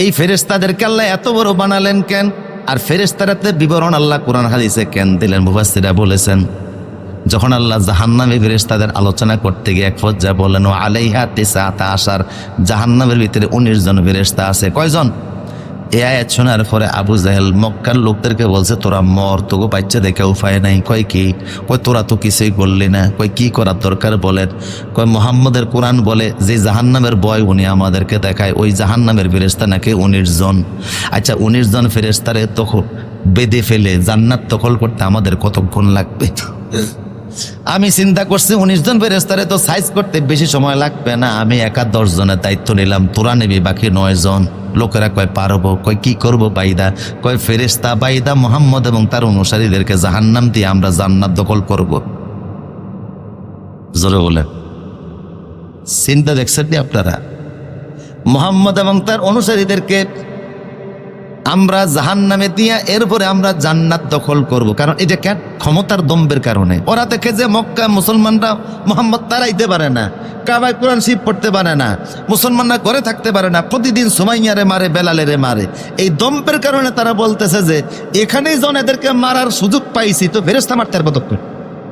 এই ফেরেশতাদেরকে আল্লাহ এত বড় বানালেন কেন? আর ফেরেশতারাতে বিবরণ আল্লাহ কোরআন হাদিসে কেন দিলেন? মুফাসসিররা বলেছেন, যখন আল্লাহ জাহান্নামী ফেরেশতাদের আলোচনা করতে গিয়ে এক পর্যায়ে বলেন ও আলাইহা তিসআতা আশার, জাহান্নামের ভিতরে 19 জন ফেরেশতা আছে। কয়জন? এই আয়াত শোনার পরে আবু জাহেল মক্কার লোকদেরকে বলছে, তোরা মর, তোকে বাচ্চা দেখে উপায় নাই। কয় কি? কয় তোরা তো কিছুই করলি না। কয় কি করার দরকার বলেন? কয় মুহাম্মদের কোরআন বলে যে জাহান্নামের ভয় উনি আমাদেরকে দেখায়, ওই জাহান্নামের ফেরেশতা নাকি 19 জন। আচ্ছা 19 জন ফেরেশতারে তখন বেঁধে ফেলে জান্নাত দখল করতে আমাদের কতক্ষণ লাগবে? আমি চিন্তা করছি 19 জন ফেরেশতারে তো সাইজ করতে বেশি সময় লাগবে না, আমি একা 10 জনের দায়িত্ব নিলাম, তোরা নিবি বাকি 9 জন। লোকেরা কয় পারবো। কয় কি করবো বাইদা? কয় ফেরেশতা বাইদা মুহাম্মদ এবং তার অনুসারীদেরকে জাহান্নাম দিয়ে আমরা জান্নাত দখল করব। জোরে বলেন, চিন্তা দেখছেন আপনারা? মুহাম্মদ এবং তার অনুসারীদেরকে আমরা জাহান্নামে দিয়া এরপরে আমরা জান্নাত দখল করব। কারণ এটা কেন? ক্ষমতার দম্বের কারণে। ওরা দেখে যে মক্কা মুসলমানরা মুহাম্মদ তারাইতে পারে না, কাবায় কোরআন শরীফ পড়তে পারে না, মুসলমানরা ঘরে থাকতে পারে না, প্রতিদিন সুমাইয়ারে মারে, বেলালেরে মারে। এই দম্বের কারণে তারা বলতেছে যে এখানেই জন এদেরকে মারার সুযোগ পাইছি, তো ফেরেশতা মারতে আর কতক্ষণ?